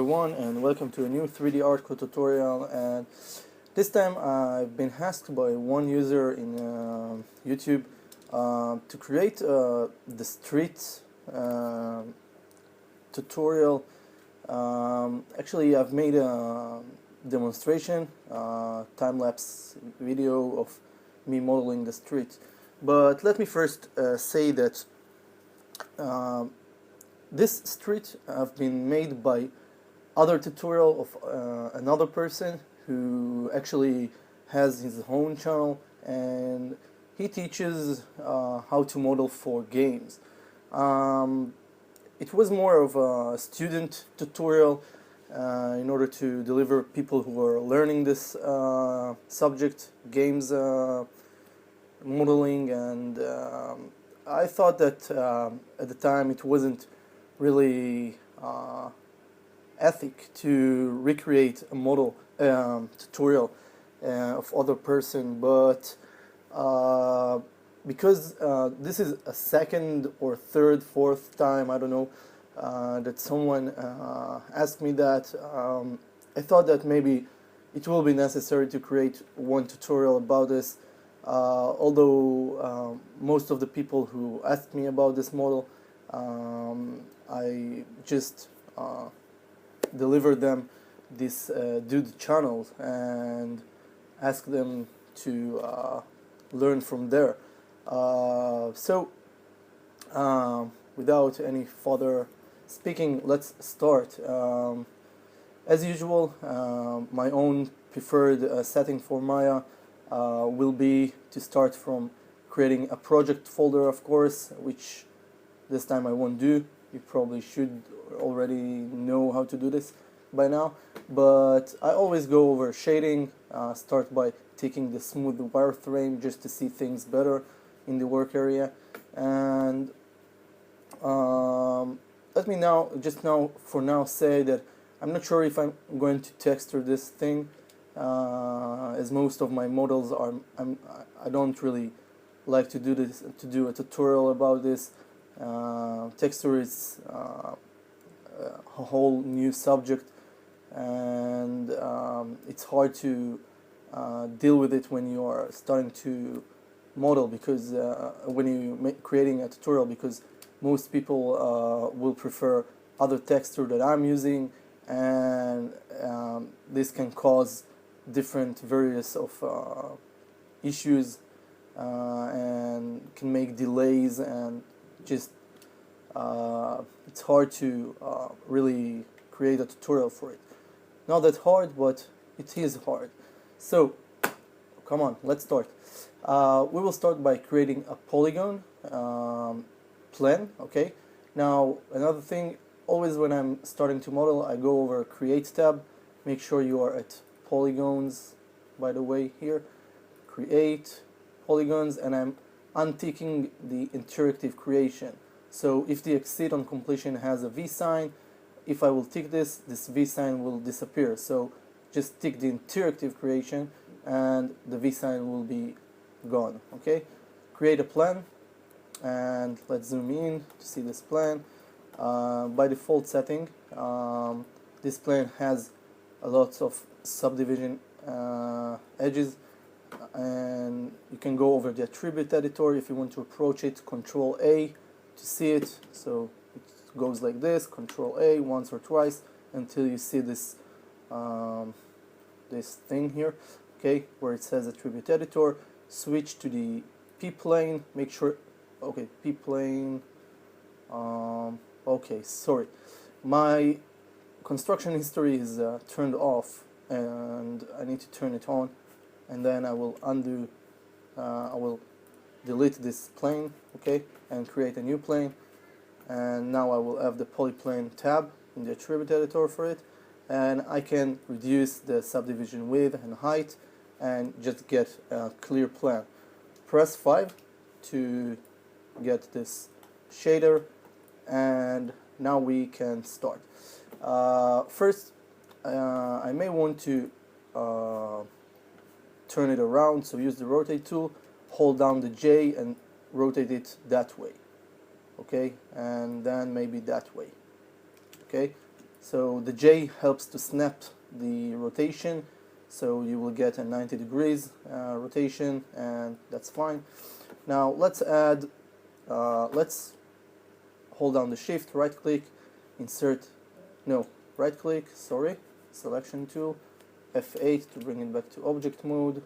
everyone, and welcome to a new 3D art code tutorial. And this time I've been asked by one user in YouTube to create the street tutorial. Actually, I've made a demonstration, time-lapse video of me modeling the street. But let me first say that this street have been made by other tutorial of another person who actually has his own channel, and he teaches how to model for games. It was more of a student tutorial in order to deliver people who are learning this subject, games modeling, and I thought that at the time it wasn't really ethic to recreate a model tutorial of other person, but because this is a second or third, fourth time, I don't know, that someone asked me that, I thought that maybe it will be necessary to create one tutorial about this, although most of the people who asked me about this model, I just delivered them this dude channel and asked them to learn from there. So without any further speaking, let's start. As usual, my own preferred setting for Maya will be to start from creating a project folder, of course, which this time I won't do. You probably should already know how to do this by now, but I always go over shading, start by taking the smooth wireframe just to see things better in the work area. And let me for now say that I'm not sure if I'm going to texture this thing, as most of my models are. I don't really like to do this, to do a tutorial about this. Texture is a whole new subject, and it's hard to deal with it when you are starting to model, because when you creating a tutorial, because most people will prefer other texture that I'm using, and this can cause different various of issues and can make delays, and just it's hard to really create a tutorial for it. Not that hard, but it is hard. So come on, let's start. We will start by creating a polygon plan. Okay, now another thing, always when I'm starting to model, I go over create tab. Make sure you are at polygons, by the way, here, create polygons, and I'm unticking the interactive creation. So if the exceed on completion has a V sign, if I will tick this V sign will disappear. So just tick the interactive creation and the V sign will be gone. Okay, create a plan, and let's zoom in to see this plan. By default setting, this plan has a lot of subdivision edges, and you can go over the attribute editor if you want to approach it. Control A to see it, so it goes like this. Control A once or twice until you see this this thing here, okay, where it says attribute editor. Switch to the P plane. Make sure, okay, P plane. Okay, sorry, my construction history is turned off, and I need to turn it on, and then I will undo. I will delete this plane, okay, and create a new plane. And now I will have the polyplane tab in the attribute editor for it, and I can reduce the subdivision width and height and just get a clear plan. Press 5 to get this shader, and now we can start. First, I may want to turn it around, so use the rotate tool, hold down the J and rotate it that way, okay, and then maybe that way, okay. So the J helps to snap the rotation, so you will get a 90 degrees rotation, and that's fine. Now let's add, let's hold down the shift, right click, insert, no, right click, sorry, selection tool, F8 to bring it back to object mode,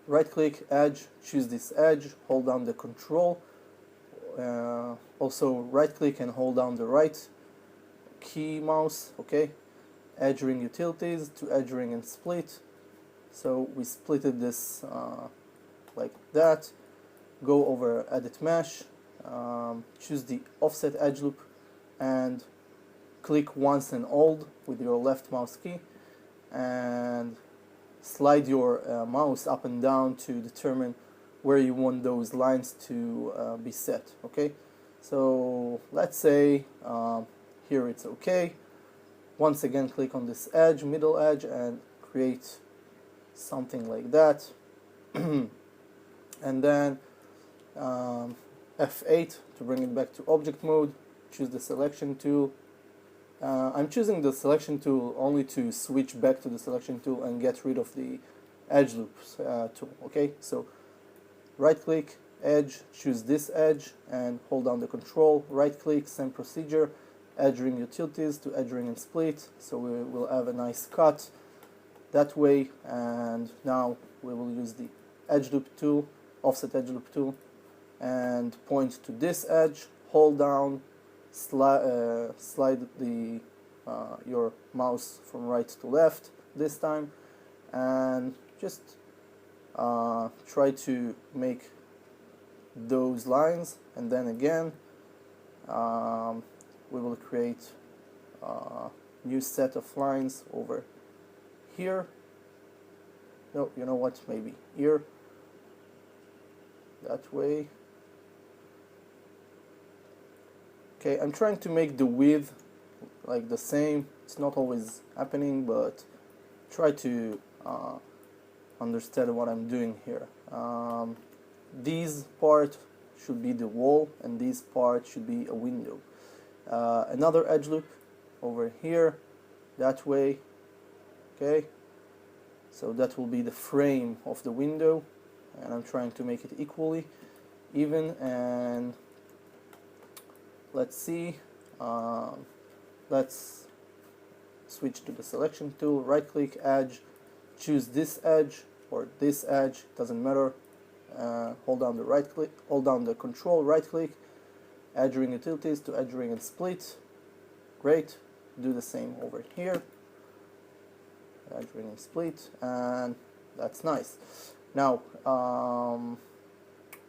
right click, edge, choose this edge, hold down the control, also right click and hold down the right key mouse, okay, edge ring utilities to edge ring and split. So we splitted this like that. Go over edit mesh, choose the offset edge loop and click once and hold with your left mouse key and slide your mouse up and down to determine where you want those lines to be set. Okay, so let's say here it's okay. Once again click on this edge, middle edge, and create something like that. And then F8 to bring it back to object mode, choose the selection tool. I'm choosing the selection tool only to switch back to the selection tool and get rid of the edge loops tool. Okay, so right click, edge, choose this edge and hold down the control, right click, same procedure, edge ring utilities to edge ring and split, so we will have a nice cut that way. And now we will use the edge loop tool, offset edge loop tool, and point to this edge, hold down, slide the your mouse from right to left this time, and just try to make those lines, and then again we will create a new set of lines over here. No, you know what, maybe here, that way. Okay, I'm trying to make the width like the same. It's not always happening, but try to understand what I'm doing here. These part should be the wall, and this part should be a window. Another edge loop over here, that way. Okay, so that will be the frame of the window, and I'm trying to make it equally even. And let's see, let's switch to the selection tool, right click, edge, choose this edge or this edge, doesn't matter, hold down the right click, hold down the control, right click, edge ring utilities to edge ring and split. Great, do the same over here, edge ring and split, and that's nice. Now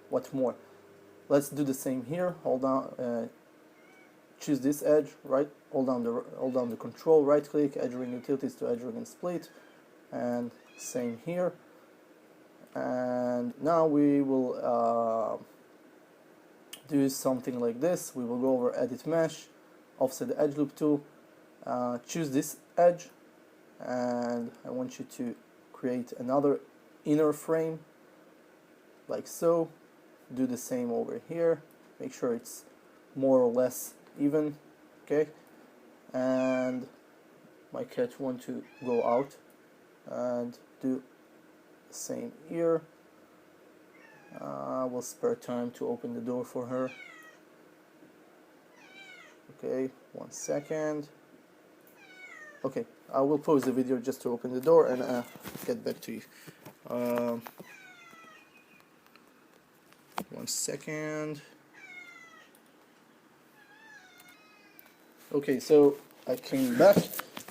what more, let's do the same here, hold down, choose this edge, right, hold down the control, right click, edge ring utilities to edge ring and split, and same here. And now we will do something like this. We will go over edit mesh, offset the edge loop tool, choose this edge, and I want you to create another inner frame like so. Do the same over here, make sure it's more or less even. Okay, and my cat wants to go out, and do the same here. We'll spare time to open the door for her. Okay, 1 second. Okay, I will pause the video just to open the door and get back to you. 1 second. Okay, so I came back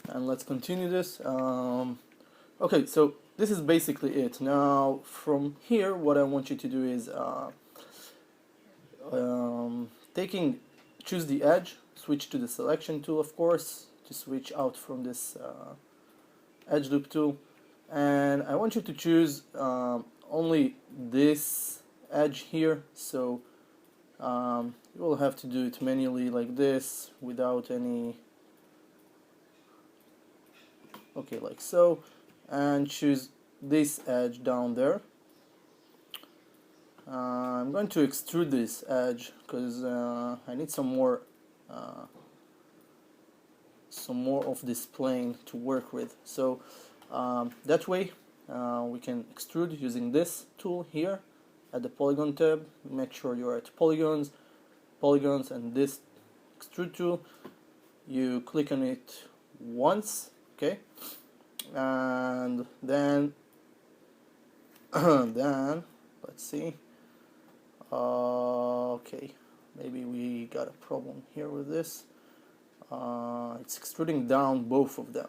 and let's continue this. Okay, so this is basically it. Now from here what I want you to do is choose the edge, switch to the selection tool, of course, to switch out from this edge loop tool, and I want you to choose only this edge here. So you will have to do it manually like this without any, okay, like so, and choose this edge down there. I'm going to extrude this edge because I need some more some more of this plane to work with. So that way we can extrude using this tool here at the polygon tab. Make sure you're at polygons, and this extrude tool, you click on it once, okay, and then then let's see, okay, maybe we got a problem here with this. It's extruding down both of them,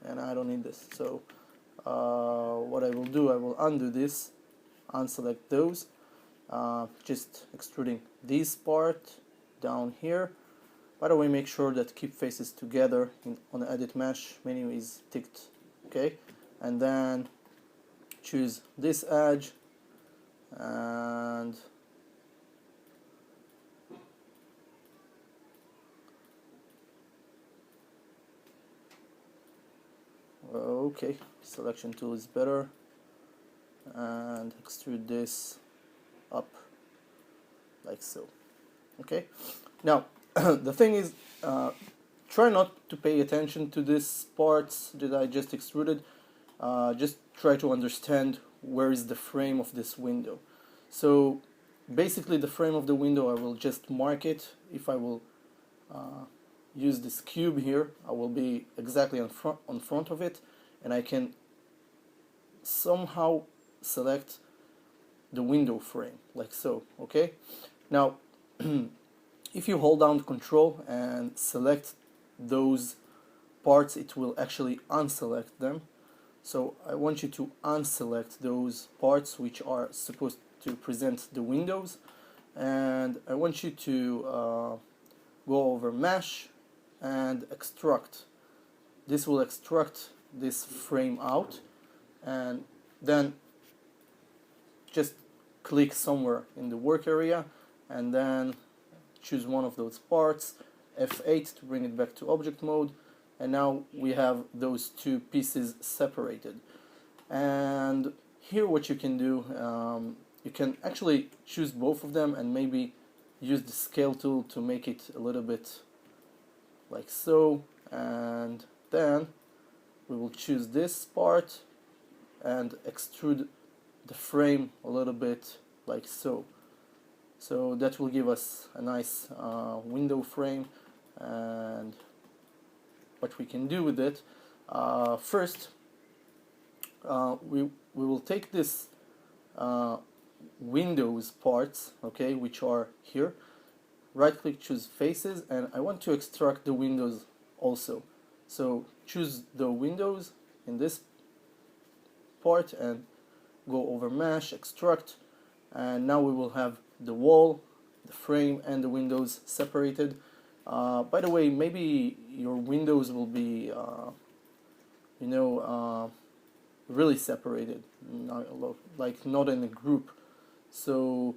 and I don't need this. So what I will do, I will undo this, unselect those, just extruding this part down here. By the way, make sure that keep faces together on the edit mesh menu is ticked, okay, and then choose this edge and okay, selection tool is better, and extrude this up like so. Okay, now the thing is, try not to pay attention to these parts that I just extruded. Just try to understand where is the frame of this window. So basically the frame of the window, I will just mark it. If I will use this cube here, I will be exactly on front of it, and I can somehow select the window frame like so. Okay, now if you hold down Control and select those parts, it will actually unselect them. So I want you to unselect those parts which are supposed to present the windows, and I want you to go over Mesh and Extract. This will extract this frame out, and then just click somewhere in the work area and then choose one of those parts, F8 to bring it back to object mode, and now we have those two pieces separated. And here what you can do, you can actually choose both of them and maybe use the scale tool to make it a little bit like so, and then we will choose this part and extrude the frame a little bit like so. So that will give us a nice window frame. And what we can do with it, first we will take this windows parts, okay, which are here, right click, choose faces, and I want to extract the windows also. So choose the windows in this part and go over Mesh, Extract, and now we will have the wall, the frame, and the windows separated. By the way, maybe your windows will be really separated, like not in a group. So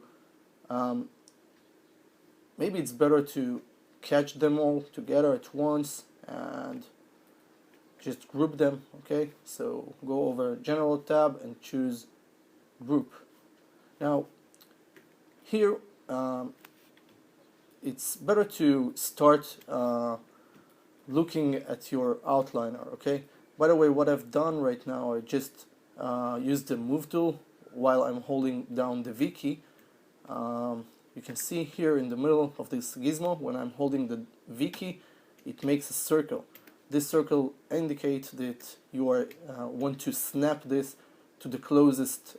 maybe it's better to catch them all together at once and just group them. Okay, so go over General tab and choose Group. Now here it's better to start looking at your outliner. Okay, by the way, what I've done right now, I just used the move tool while I'm holding down the V key. You can see here in the middle of this gizmo, when I'm holding the V key, it makes a circle. This circle indicates that you are want to snap this to the closest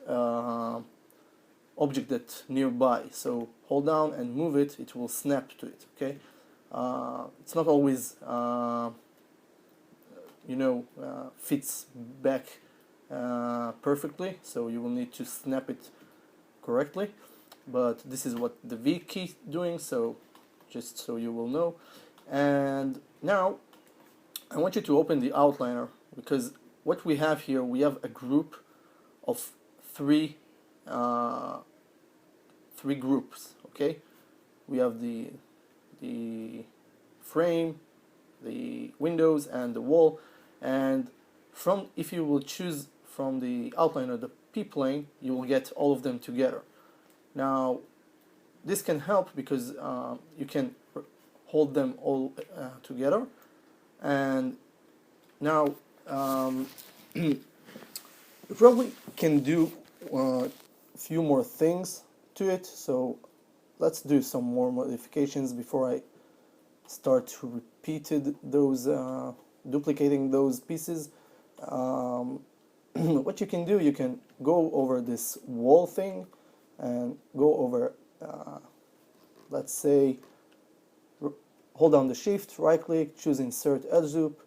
object that's nearby. So hold down and move it, it will snap to it. Okay, it's not always fits back perfectly, so you will need to snap it correctly, but this is what the V key is doing, so just so you will know. And now I want you to open the outliner, because what we have here, we have a group of three groups. Okay, we have the frame, the windows, and the wall. And if you will choose from the outliner the P-plane, you will get all of them together. Now this can help because you can hold them all together, And now you probably can do a few more things to it, so let's do some more modifications before I start to repeated those duplicating those pieces. What you can do, you can go over this wall thing and go over, let's say, hold down the shift, right click, choose insert edge loop.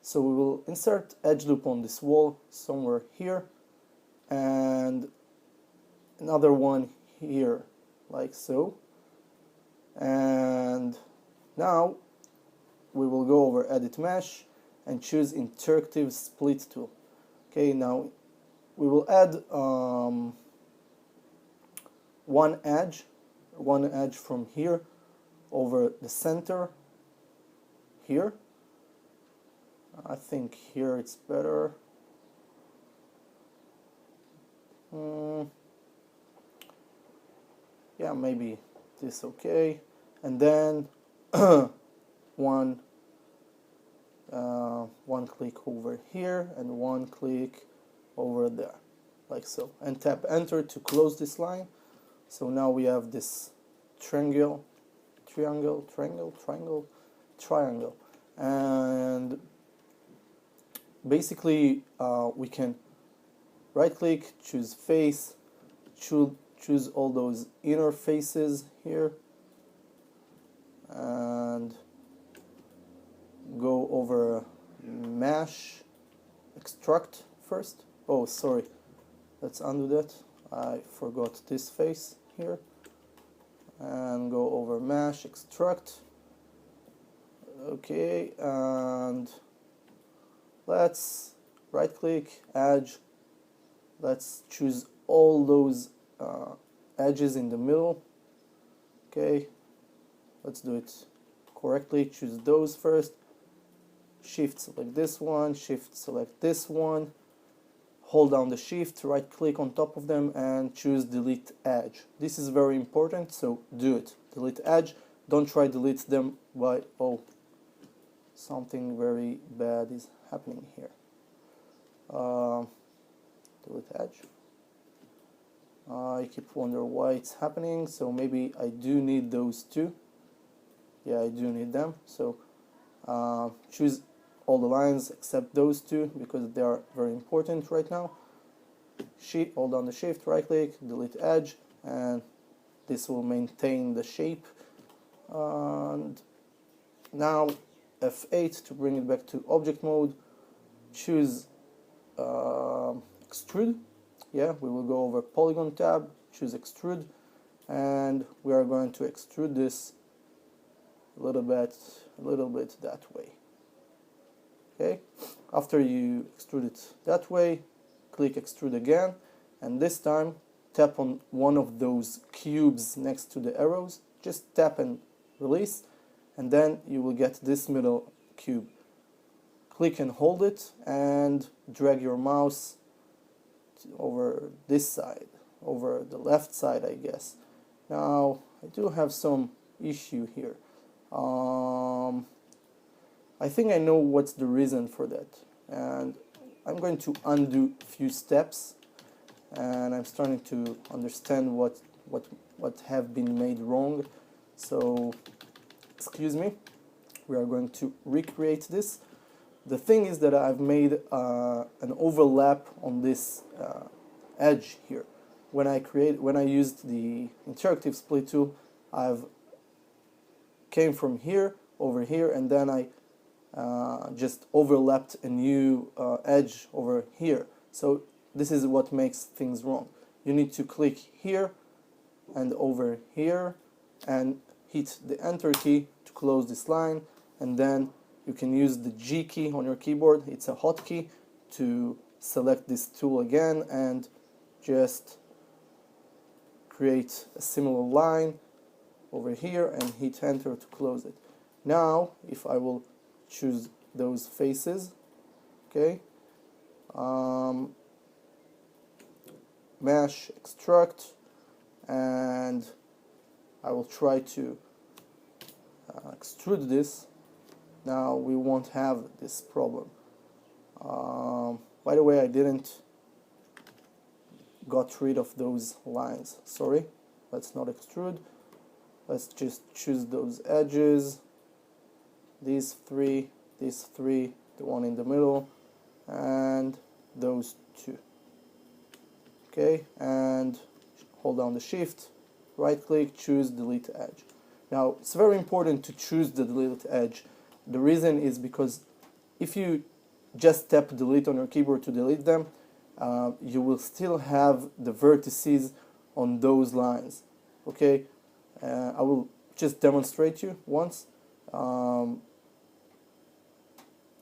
So we will insert edge loop on this wall somewhere here, and another one here, like so. And now we will go over edit mesh and choose interactive split tool. Okay, now we will add one edge from here over the center here. I think here it's better. Yeah, maybe this, okay. And then one click over here and one click over there, like so, and tap enter to close this line. So now we have this triangle, and basically we can right click, choose face, choose all those inner faces here, and go over mesh, extract first. Oh, sorry, let's undo that. I forgot this face here. And go over mesh, extract. Okay, and let's right click, edge. Let's choose all those edges in the middle. Okay, let's do it correctly. Choose those first. Shift select this one, shift select this one. Hold down the shift, right click on top of them and choose delete edge. This is very important, so do it. Delete edge. Don't try delete them by, oh, something very bad is happening here. Delete edge. I keep wondering why it's happening, so maybe I do need those two. Yeah, I do need them. So choose all the lines except those two because they are very important right now. Hold down the shift, right click, delete edge, and this will maintain the shape. And now F8 to bring it back to object mode. Choose extrude. Yeah, we will go over polygon tab, choose extrude, and we are going to extrude this a little bit that way. Okay, after you extrude it that way, click extrude again, and this time tap on one of those cubes next to the arrows. Just tap and release, and then you will get this middle cube. Click and hold it and drag your mouse over this side, over the left side, I guess. Now I do have some issue here. I think I know what's the reason for that, and I'm going to undo a few steps, and I'm starting to understand what have been made wrong. So excuse me, we are going to recreate this. The thing is that I've made an overlap on this edge here. When I used the interactive split tool, I've came from here over here, and then I just overlapped a new edge over here. So this is what makes things wrong. You need to click here and over here and hit the enter key to close this line, and then you can use the G key on your keyboard. It's a hotkey to select this tool again and just create a similar line over here and hit enter to close it. Now if I will choose those faces, okay, mesh, extract, and I will try to extrude this now we won't have this problem. By the way, I didn't got rid of those lines, sorry. Let's not extrude, let's just choose those edges, these three, the one in the middle, and those two. Okay, and hold down the shift, right click, choose delete edge. Now it's very important to choose the delete edge. The reason is because if you just tap delete on your keyboard to delete them, you will still have the vertices on those lines. Okay, I will just demonstrate you once.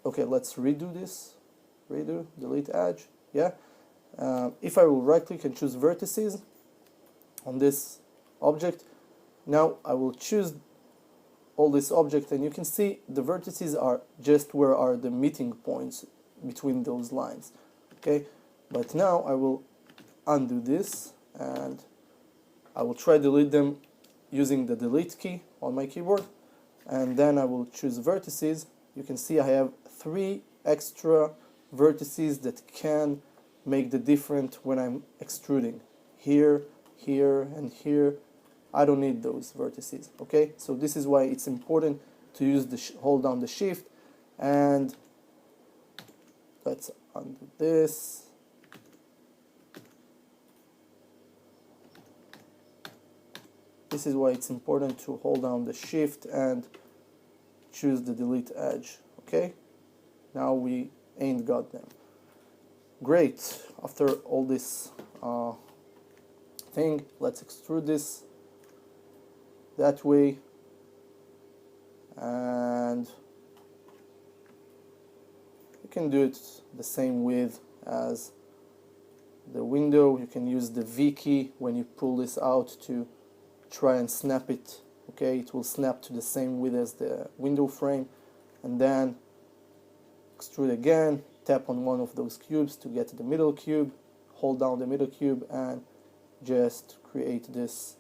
Okay, let's redo this. Redo, delete edge. Yeah. If I will right click and choose vertices on this object, now I will choose all this object, and you can see the vertices are just where are the meeting points between those lines. Okay, but now I will undo this and I will try delete them using the delete key on my keyboard, and then I will choose vertices. You can see I have 3 extra vertices that can make the difference when I'm extruding. Here, here, and here. I don't need those vertices. Okay, so this is why it's important to use the hold down the shift, and let's undo this. This is why it's important to hold down the shift and choose the delete edge. Okay, now we ain't got them. Great. After all this thing, let's extrude this that way, and you can do it the same width as the window. You can use the V key when you pull this out to try and snap it. Okay, it will snap to the same width as the window frame, and then extrude again, tap on one of those cubes to get to the middle cube, hold down the middle cube, and just create this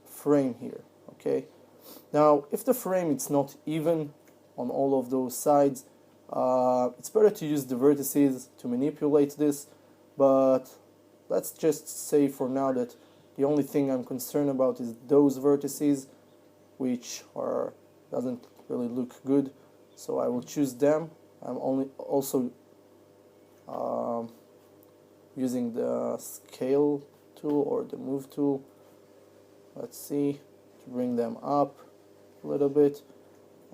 frame here. Okay, now if the frame is not even on all of those sides, it's better to use the vertices to manipulate this, but let's just say for now that the only thing I'm concerned about is those vertices, which doesn't really look good, so I will choose them. I'm also using the scale tool or the move tool. Let's see, to bring them up a little bit,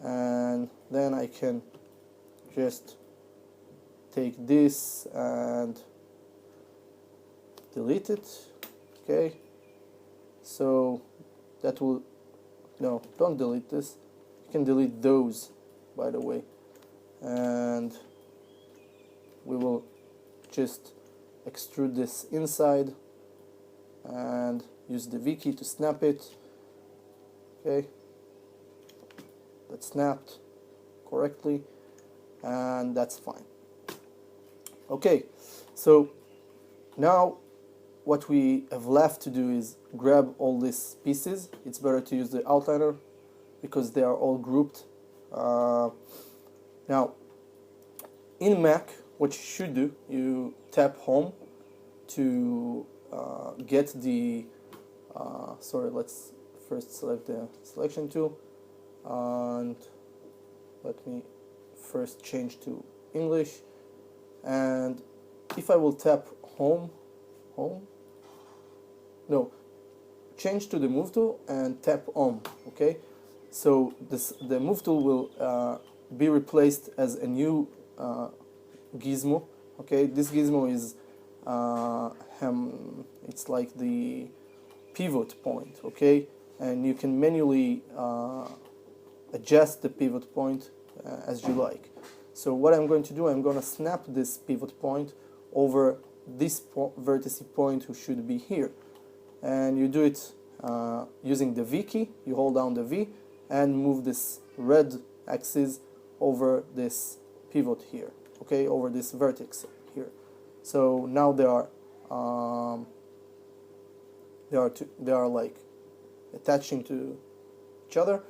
and then I can just take this and delete it. Okay, so that will, no, don't delete this, you can delete those, by the way, and we will just extrude this inside and use the V key to snap it. Okay, that snapped correctly, and that's fine. Okay, so now what we have left to do is grab all these pieces. It's better to use the outliner because they are all grouped. Now in Mac, what you should do, you tap home to get the sorry, let's first select the selection tool, and let me first change to English, and if I will tap home, no, change to the move tool and tap on. Okay, so the move tool will be replaced as a new gizmo. Okay, this gizmo is it's like the pivot point. Okay, and you can manually adjust the pivot point as you like. So what I'm going to do, I'm going to snap this pivot point over this vertex point, who should be here, and you do it using the V key. You hold down the V and move this red axis over this pivot here. Okay, over this vertex here. So now they are like attaching to each other.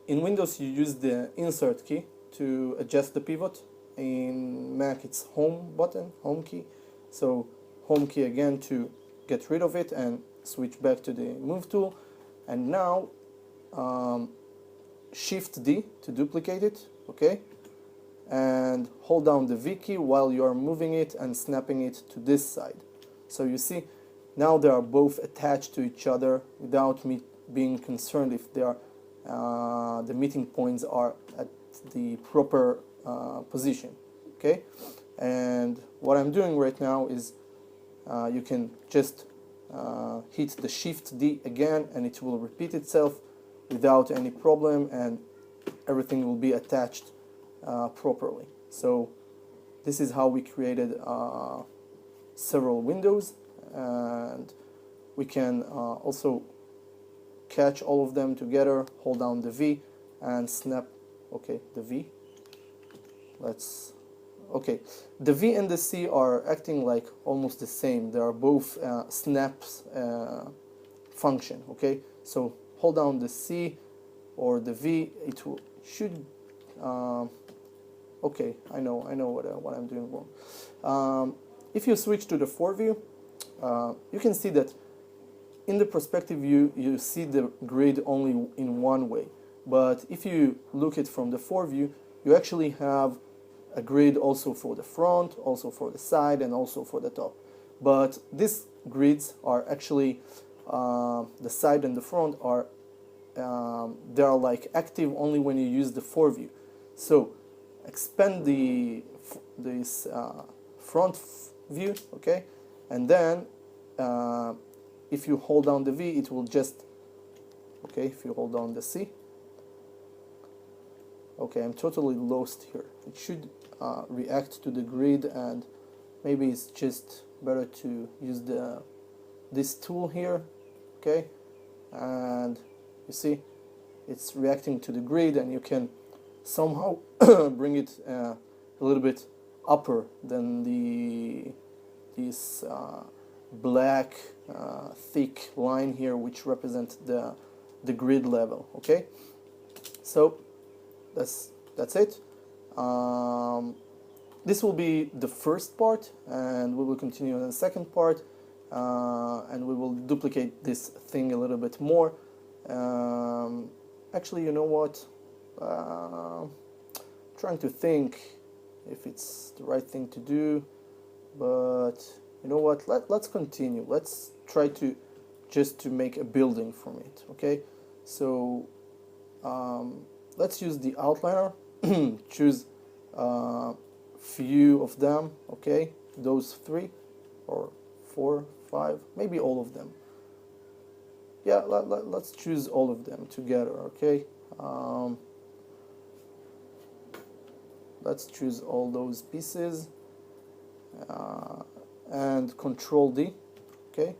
in Windows you use the insert key to adjust the pivot. In Mac it's home button, home key. So home key again to get rid of it and switch back to the move tool. And now Shift D to duplicate it, okay? And hold down the V key while you are moving it and snapping it to this side. So you see, now they are both attached to each other without me being concerned if they are the meeting points are at the proper position, okay? And what I'm doing right now is you can just hit the Shift D again and it will repeat itself without any problem, and everything will be attached properly. So this is how we created several windows, and we can also catch all of them together, hold down the V and snap, okay, the V. Okay, the V and the C are acting like almost the same. They are both snaps function, okay? So hold down the C or the V, it should, okay, I know what I'm doing wrong. If you switch to the 4 view, you can see that in the perspective view, you see the grid only in one way. But if you look at from the 4 view, you actually have a grid also for the front, also for the side, and also for the top. But these grids are actually, the side and the front are, they are like active only when you use the 4 view. So expand this front view, okay, and then if you hold down the V, it will just, okay, if you hold down the C, okay, I'm totally lost here. It should react to the grid, and maybe it's just better to use this tool here, okay, and you see it's reacting to the grid, and you can somehow bring it a little bit upper than this black thick line here, which represents the grid level, okay? So that's it. This will be the first part, and we will continue in the second part, and we will duplicate this thing a little bit more. Actually, you know what? Trying to think if it's the right thing to do, but you know what? Let's continue. Let's try to just to make a building from it. Okay, so let's use the outliner. Choose few of them. Okay, those 3 or 4, 5, maybe all of them. Yeah, let's choose all of them together. Okay. Let's choose all those pieces and Control D, okay,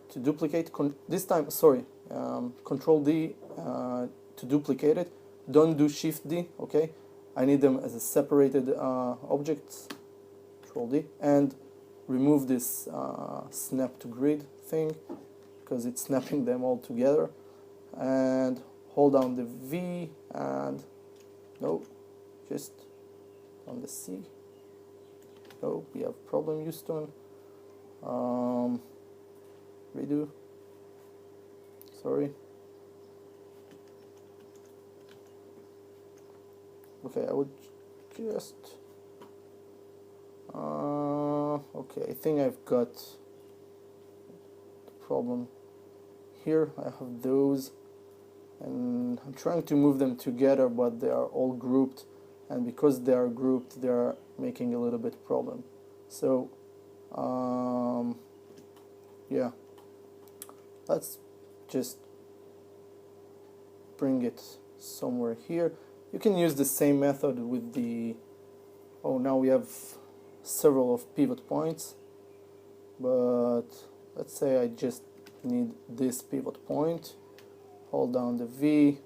to duplicate. This time, sorry, Control D to duplicate it. Don't do Shift D, okay. I need them as a separated objects. Control D, and remove this snap to grid thing because it's snapping them all together. And hold down the V and no. Just on the C. Oh, we have problem, Houston. Redo. Sorry. Okay, I would just. Okay, I think I've got the problem here. I have those, and I'm trying to move them together, but they are all grouped. And because they are grouped, they are making a little bit problem. So, yeah, let's just bring it somewhere here. You can use the same method with the, oh, now we have several of pivot points, but let's say I just need this pivot point. Hold down the V.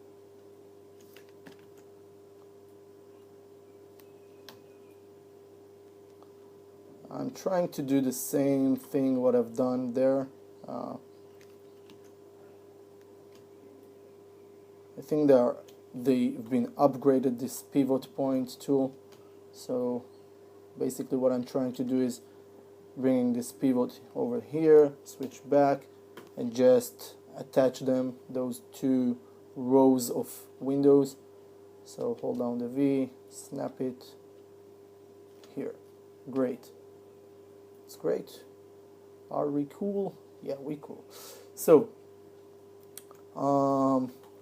I'm trying to do the same thing what I've done there. I think they've been upgraded, this pivot point tool. So basically what I'm trying to do is bringing this pivot over here, switch back, and just attach them, those two rows of windows. So hold down the V, snap it here. Great. It's great. Are we cool? Yeah, we cool. So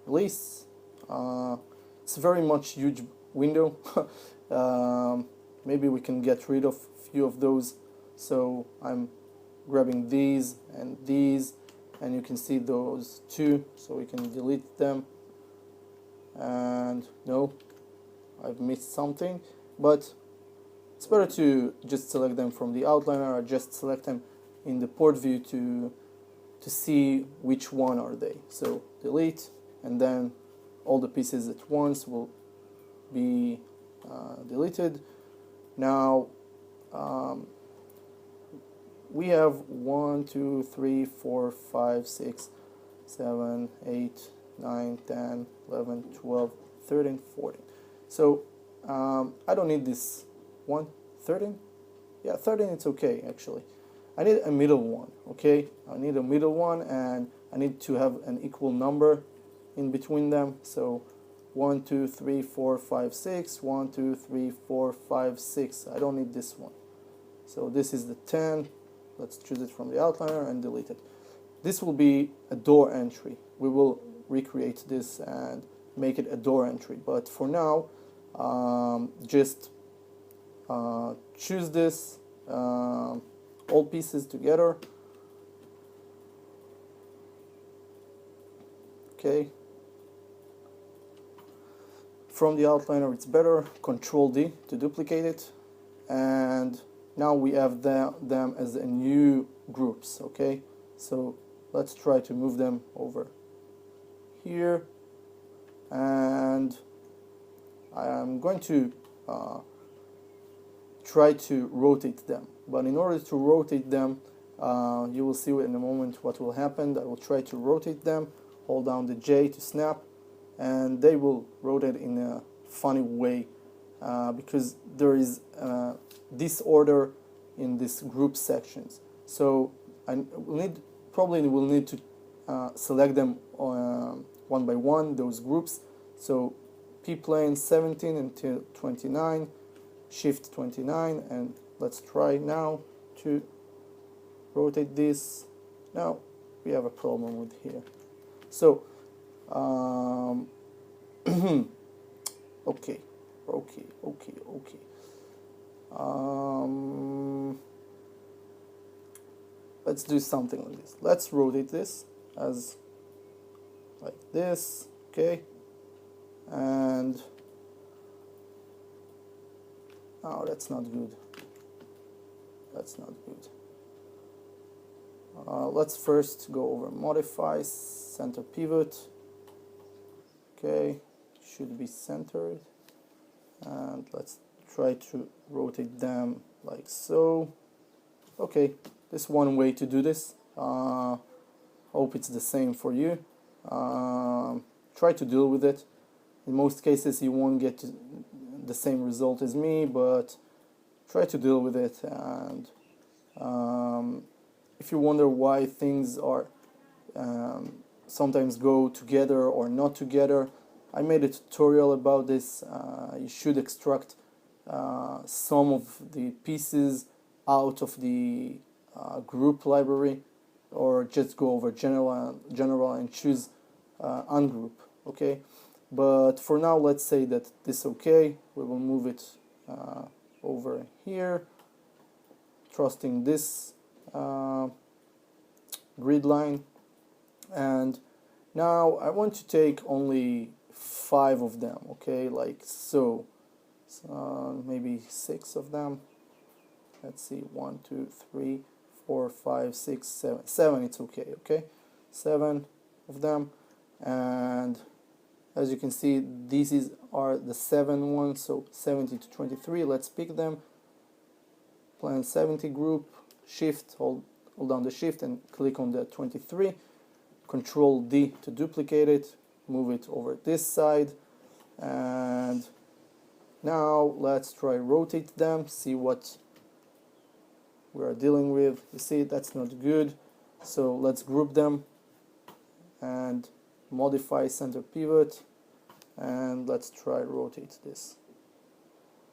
release. It's a very much huge window. Maybe we can get rid of a few of those. So I'm grabbing these, and you can see those two, so we can delete them. And no, I've missed something, but it's better to just select them from the outliner, or just select them in the port view to see which one are they. So delete, and then all the pieces at once will be deleted. Now we have 1, 2, 3, 4, 5, 6, 7, 8, 9, 10, 11, 12, 13, 14. So I don't need this one. 13? Yeah, 13 it's okay actually. I need a middle one, okay? I need a middle one, and I need to have an equal number in between them. So 1, 2, 3, 4, 5, 6, 1, 2, 3, 4, 5, 6. I don't need this one. So this is the 10. Let's choose it from the outliner and delete it. This will be a door entry. We will recreate this and make it a door entry. But for now, just choose this, all pieces together. Okay. From the outliner it's better. Control D to duplicate it. And now we have them as a new groups, okay? So let's try to move them over here, and I'm going to try to rotate them. But in order to rotate them, you will see in a moment what will happen. I will try to rotate them, hold down the J to snap, and they will rotate in a funny way because there is disorder in these group sections. So I probably will need to select them one by one, those groups. So P-plane 17 until 29, shift 29, and let's try now to rotate this. Now we have a problem with here. So okay. Let's do something like this. Let's rotate this as like this, okay? And oh, that's not good. That's not good. Let's first go over modify, center pivot. Okay, should be centered. And let's try to rotate them like so. Okay, this is one way to do this. Hope it's the same for you. Try to deal with it. In most cases you won't get the same result as me, but try to deal with it. And if you wonder why things are sometimes go together or not together, I made a tutorial about this. You should extract some of the pieces out of the group library, or just go over general and choose ungroup, okay? But for now, let's say that this is okay. We will move it over here, trusting this grid line. And now I want to take only 5 of them, okay, like so. Maybe 6 of them. Let's see, 1, 2, 3, 4, 5, 6, 7. 7, it's okay, okay? 7 of them. And as you can see, these are the 7 ones, so 70 to 23. Let's pick them. Plan 70 group, shift, hold down the shift and click on the 23. Control D to duplicate it. move it over this side, and now let's try rotate them, see what we are dealing with. You see, that's not good, so let's group them and modify center pivot, and let's try rotate this.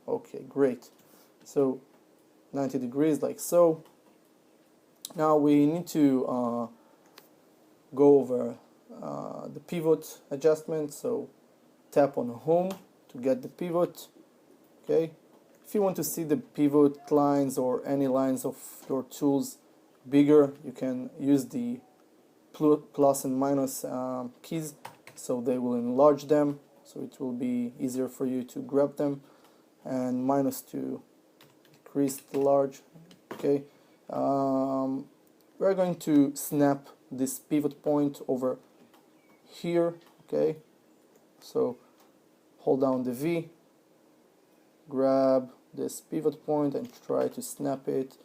Okay, great. So 90 degrees like so. Now we need to go over the pivot adjustment, so tap on home to get the pivot. Okay, if you want to see the pivot lines or any lines of your tools bigger, you can use the plus and minus keys, so they will enlarge them, so it will be easier for you to grab them, and minus to decrease the large. Okay, we're going to snap this pivot point over here. Okay, so hold down the V, grab this pivot point and try to snap it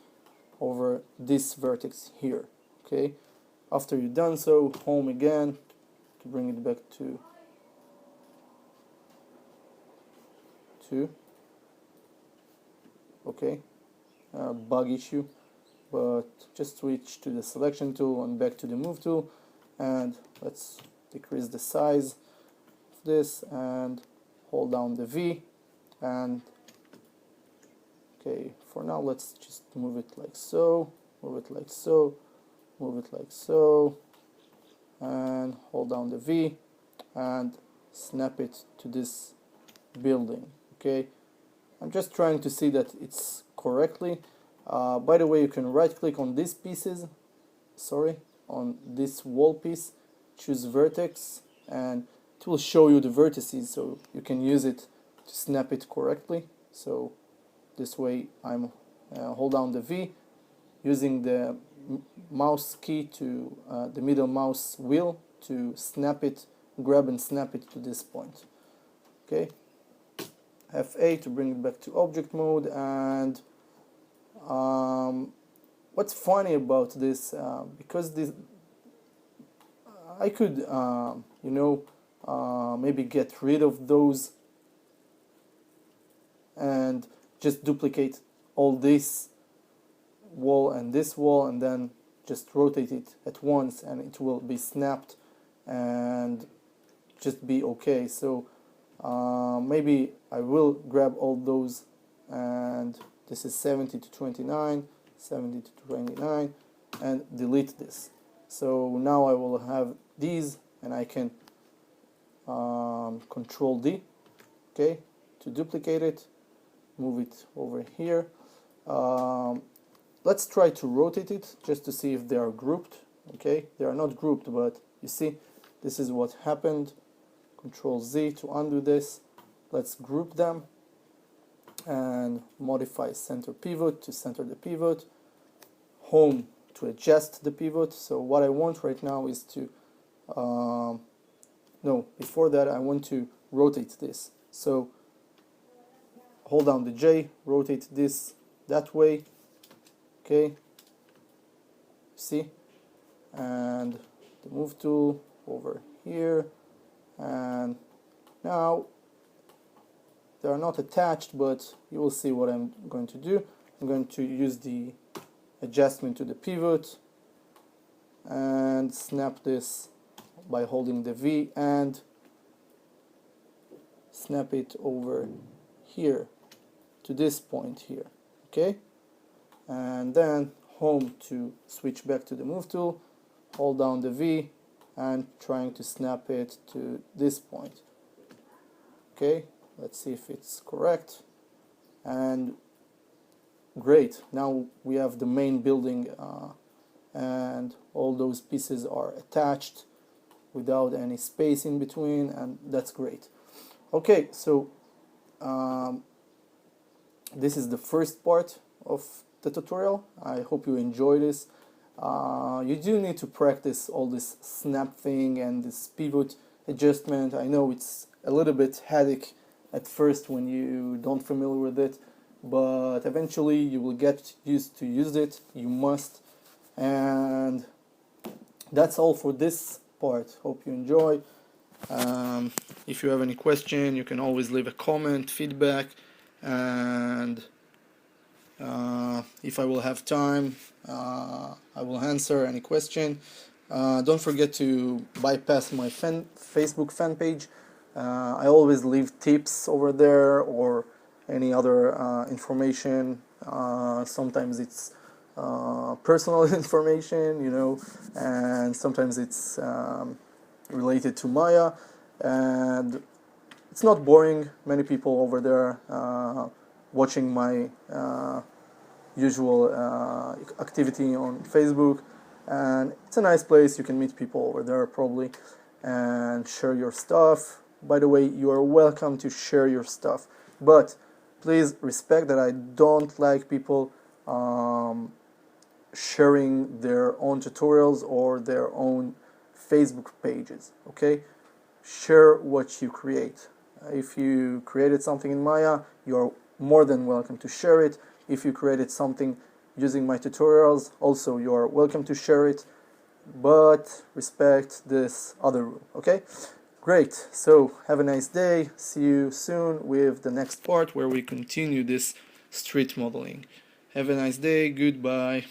over this vertex here. Okay, after you've done so, home again to bring it back to 2. Okay, bug issue, but just switch to the selection tool and back to the move tool, and let's decrease the size of this and hold down the V, and okay, for now let's just move it like so, move it like so, move it like so, and hold down the V and snap it to this building. Okay, I'm just trying to see that it's correctly. By the way, you can right click on these pieces, on this wall piece, choose vertex, and it will show you the vertices, so you can use it to snap it correctly. So this way I'm hold down the V, using the mouse key to the middle mouse wheel to snap it, grab and snap it to this point. Okay, F8 to bring it back to object mode. And what's funny about this, because this I could maybe get rid of those and just duplicate all this wall and this wall, and then just rotate it at once and it will be snapped and just be okay. So maybe I will grab all those, and this is 70 to 29, 70 to 29, and delete this. So now I will have these, and I can Control D, okay, to duplicate it, move it over here. Let's try to rotate it just to see if they are grouped. Okay, they are not grouped, but you see, this is what happened. Control Z to undo this. Let's group them and modify center pivot to center the pivot, home to adjust the pivot. So what I want right now is to before that I want to rotate this. So hold down the J, rotate this that way. Okay, see, and the move tool over here, and now they are not attached, but you will see what I'm going to do. I'm going to use the adjustment to the pivot and snap this by holding the V and snap it over here to this point here. Okay, and then home to switch back to the move tool, hold down the V and trying to snap it to this point. Okay, let's see if it's correct, and great, now we have the main building and all those pieces are attached without any space in between, and that's great. Okay, so this is the first part of the tutorial. I hope you enjoy this. You do need to practice all this snap thing and this pivot adjustment. I know it's a little bit headache at first when you don't familiar with it, but eventually you will get used to use it. You must. And that's all for this part. Hope you enjoy, If you have any question, you can always leave a comment, feedback, and if I will have time, I will answer any question. Don't forget to bypass my Facebook fan page. I always leave tips over there or any other information. Sometimes it's personal information, you know, and sometimes it's related to Maya, and it's not boring. Many people over there watching my usual activity on Facebook, and it's a nice place. You can meet people over there probably and share your stuff. By the way, you are welcome to share your stuff, but please respect that I don't like people sharing their own tutorials or their own Facebook pages. Okay, share what you create. If you created something in Maya, you're more than welcome to share it. If you created something using my tutorials, also you are welcome to share it, but respect this other rule. Okay, great. So have a nice day. See you soon with the next part where we continue this street modeling. Have a nice day. Goodbye.